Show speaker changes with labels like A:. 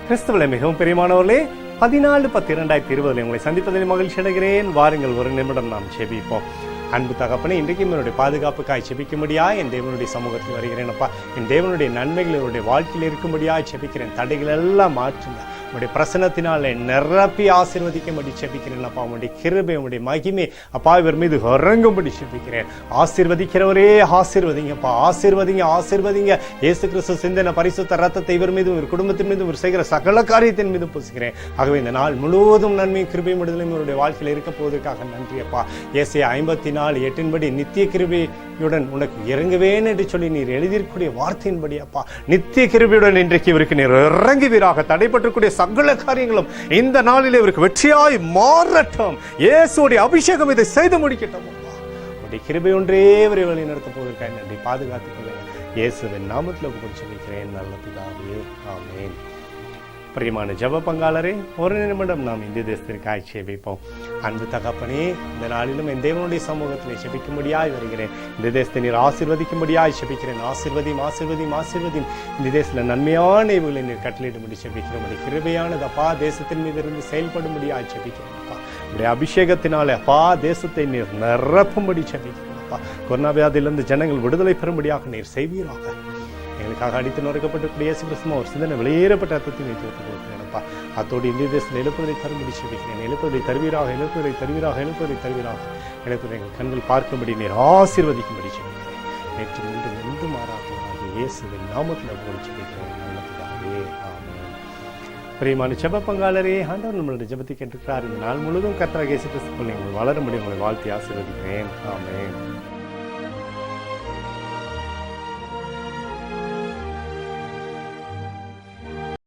A: கிறிஸ்துவில் மிகவும் பிரியமானவர்களே, 14/10/2020 உங்களை சந்திப்பதில் மகிழ்ச்சி அடைகிறேன். வாருங்கள், ஒரு நிமிடம் நாம் செபிப்போம். அன்பு தகப்பனே, இன்றைக்கும் என்னுடைய பாதுகாப்புக்காய் செபிக்கும்படியா என் தேவனுடைய சமூகத்தில் வருகிறேன். அப்பா, என் தேவனுடைய நன்மைகள் என்னுடைய வாழ்க்கையில் இருக்கும்படியா செபிக்கிறேன். தடைகள் எல்லாம் மாற்றுங்க. உங்களுடைய பிரசனத்தினால நிரப்பி ஆசீர்வதிக்கும்படி செபிக்கிறேன். அப்பா, உங்களுடைய கிருபை, உங்களுடைய மகிமை அப்பா இவர் மீது இறங்கும்படி செபிக்கிறேன். ஆசீர்வதிக்கிறவரே ஆசீர்வதிங்கப்பா, ஆசீர்வதிங்க, ஆசீர்வதிங்க. இயேசு கிறிஸ்து சிந்தின பரிசுத்த ரத்தத்தை இவர் மீது, ஒரு குடும்பத்தின் மீது, ஒரு செய்கிற சகல காரியத்தின் மீது பூசுகிறேன். ஆகவே இந்த நாள் முழுவதும் நன்மையும் கிருபையும் விடுதலையும் இவருடைய வாழ்க்கையில் இருக்க போவதற்காக நன்றி அப்பா. ஏசாயா 54:8 நித்திய கிருபையுடன் உனக்கு இறங்குவேன் என்று சொல்லி நீர் எழுதியிருக்கூடிய வார்த்தையின்படி அப்பா, நித்திய கிருபையுடன் இன்றைக்கு இவருக்கு நீர் இறங்குவீராக. தடைப்பட்டிருக்கூடிய சகல காரியங்களும் இந்த நாளில் இவருக்கு வெற்றியாய் மாறட்டும். இயேசுடைய அபிஷேகம் இதை செய்து முடிக்கட்டும். உடைய கிருபை ஒன்றே இவரை வழி நடத்த போவதற்காக நன்றி. பாதுகாத்துக் கொள்ளுங்க. இயேசுவின் நாமத்தில் ஒப்புக்கொடுத்து வைக்கிறேன் நல்ல பிதாவே, ஆமென். பிரியமான ஜெப பங்காளரே, ஒரு நிமிடம் நாம் இந்திய தேசத்திற்காக செபிப்போம். அன்பு தகப்பனே, இந்த நாளிலும் என் தேவனுடைய சமூகத்தில் செபிக்கும்படியாய் வருகிறேன். இந்த தேசத்தை நீர் ஆசீர்வதிக்கும்படியாய் செபிக்கிறேன். ஆசீர்வதியும், ஆசீர்வதியும், ஆசீர்வதியும். இந்த தேசத்தில் நன்மையான இவர்களை நீர் கட்டளையிடும்படி செபிக்கிறோம். கிருபையானது அப்பா தேசத்தின் மீது இருந்து செயல்படும்படியாய் செபிக்கிறேன். அப்பா, உடைய அபிஷேகத்தினாலே அப்பா தேசத்தை நீர் நிரப்பும்படி செபிக்கிறேன். அப்பா, கொரோனா வியாதியிலிருந்து ஜனங்கள் விடுதலை பெறும்படியாக நீர் செய்வீராக. எங்களுக்காக அடித்து நுழைக்கப்பட்டிருக்கிற இயேசு கிறிஸ்து ஒரு சிந்தனை வெளியேறப்பட்ட அர்த்தத்தை வைத்து கொடுக்கிறேன்ப்பா. அத்தோடு இந்திய தேசத்தில் எழுப்புவதை தரும்படி செபிக்கிறேன். எழுப்புவதை தருவீராக, எழுப்புவதை தருவீராக, எழுப்புவதை தருவீராக. எழுப்புவதை எங்கள் கண்கள் பார்க்கும்படி நீர் ஆசீர்வதிக்கும்படி செபிக்கிறேன். நேற்று மீண்டும் இன்று மாறாதவராக இயேசுவின் நாமத்தில் ஒப்புக்கொடுத்து செபிக்கிறேன் நல்ல பிதாவே, ஆமென். பிரியமான ஜெப பங்காளரே, ஆண்டவர் நம்மளுடைய ஜெபத்தை கேட்டிருக்கிறார். இந்த நாள் முழுவதும் கர்த்தராகிய இயேசு கிறிஸ்துவுக்குள் நீங்கள் வளர முடியும். உங்களை வாழ்த்தி ஆசீர்வதிக்கிறேன். ஆமென்.